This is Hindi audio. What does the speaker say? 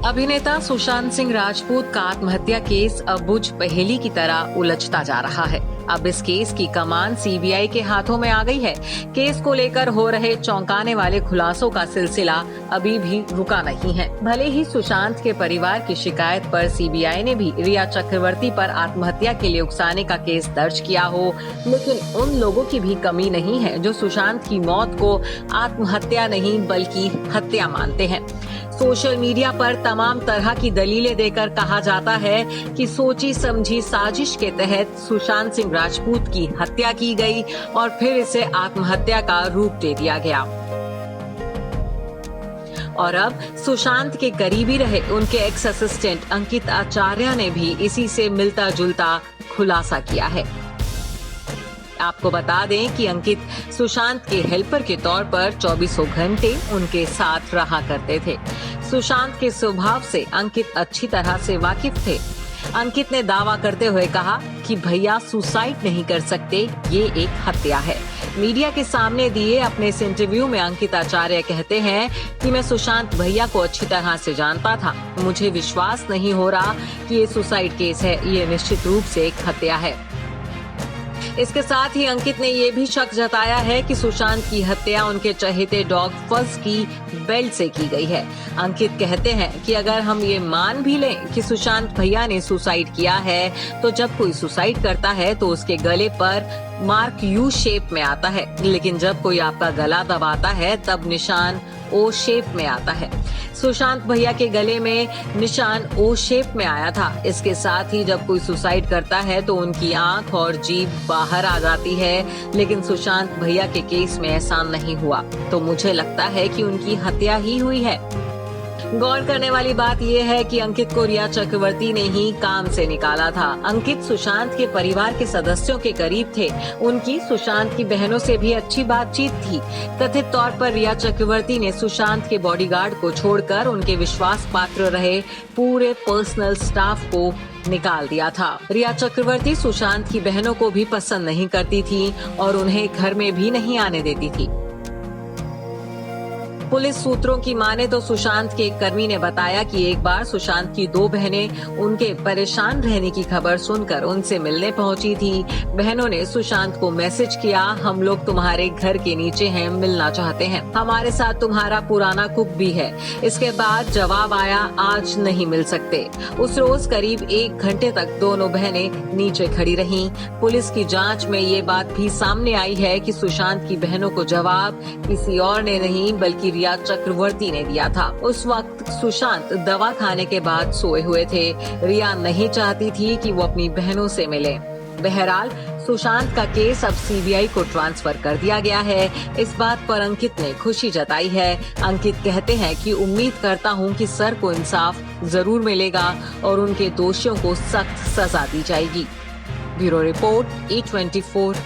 अभिनेता सुशांत सिंह राजपूत का आत्महत्या केस अब बुझ पहेली की तरह उलझता जा रहा है। अब इस केस की कमान सीबीआई के हाथों में आ गई है। केस को लेकर हो रहे चौंकाने वाले खुलासों का सिलसिला अभी भी रुका नहीं है। भले ही सुशांत के परिवार की शिकायत पर सीबीआई ने भी रिया चक्रवर्ती पर आत्महत्या के लिए उकसाने का केस दर्ज किया हो, लेकिन उन लोगों की भी कमी नहीं है जो सुशांत की मौत को आत्महत्या नहीं बल्कि हत्या मानते हैं। सोशल मीडिया पर तमाम तरह की दलीलें देकर कहा जाता है कि सोची समझी साजिश के तहत सुशांत सिंह राजपूत की हत्या की गई और फिर इसे आत्महत्या का रूप दे दिया गया। और अब सुशांत के करीबी रहे उनके एक्स असिस्टेंट अंकित आचार्य ने भी इसी से मिलता जुलता खुलासा किया है। आपको बता दें कि अंकित सुशांत के हेल्पर के तौर पर 24 घंटे उनके साथ रहा करते थे। सुशांत के स्वभाव से अंकित अच्छी तरह से वाकिफ थे। अंकित ने दावा करते हुए कहा कि भैया सुसाइड नहीं कर सकते, ये एक हत्या है। मीडिया के सामने दिए अपने इस इंटरव्यू में अंकित आचार्य कहते हैं कि मैं सुशांत भैया को अच्छी तरह से जानता था। मुझे विश्वास नहीं हो रहा कि ये सुसाइड केस है, ये निश्चित रूप से एक हत्या है। इसके साथ ही अंकित ने ये भी शक जताया है कि सुशांत की हत्या उनके चहेते डॉग फज की बेल्ट से की गई है। अंकित कहते हैं कि अगर हम ये मान भी लें कि सुशांत भैया ने सुसाइड किया है, तो जब कोई सुसाइड करता है तो उसके गले पर मार्क यू शेप में आता है, लेकिन जब कोई आपका गला दबाता है तब निशान ओ शेप में आता है। सुशांत भैया के गले में निशान ओ शेप में आया था। इसके साथ ही जब कोई सुसाइड करता है तो उनकी आंख और जीभ बाहर आ जाती है, लेकिन सुशांत भैया के केस में ऐसा नहीं हुआ। तो मुझे लगता है कि उनकी हत्या ही हुई है। गौर करने वाली बात यह है कि अंकित को रिया चक्रवर्ती ने ही काम से निकाला था। अंकित सुशांत के परिवार के सदस्यों के करीब थे। उनकी सुशांत की बहनों से भी अच्छी बातचीत थी। कथित तौर पर रिया चक्रवर्ती ने सुशांत के बॉडीगार्ड को छोड़कर उनके विश्वास पात्र रहे पूरे पर्सनल स्टाफ को निकाल दिया था। रिया चक्रवर्ती सुशांत की बहनों को भी पसंद नहीं करती थी और उन्हें घर में भी नहीं आने देती थी। पुलिस सूत्रों की माने तो सुशांत के एक कर्मी ने बताया कि एक बार सुशांत की 2 बहनें उनके परेशान रहने की खबर सुनकर उनसे मिलने पहुंची थी। बहनों ने सुशांत को मैसेज किया, हम लोग तुम्हारे घर के नीचे हैं, मिलना चाहते हैं, हमारे साथ तुम्हारा पुराना कुक भी है। इसके बाद जवाब आया, आज नहीं मिल सकते। उस रोज करीब 1 घंटे तक दोनों बहनें नीचे खड़ी रहीं। पुलिस की जाँच में ये बात भी सामने आई है कि सुशांत की बहनों को जवाब किसी और ने नहीं बल्कि रिया चक्रवर्ती ने दिया था। उस वक्त सुशांत दवा खाने के बाद सोए हुए थे। रिया नहीं चाहती थी कि वो अपनी बहनों से मिले। बहरहाल सुशांत का केस अब सीबीआई को ट्रांसफर कर दिया गया है। इस बात पर अंकित ने खुशी जताई है। अंकित कहते हैं कि उम्मीद करता हूं कि सर को इंसाफ जरूर मिलेगा और उनके दोषियों को सख्त सजा दी जाएगी। Bureau report E24।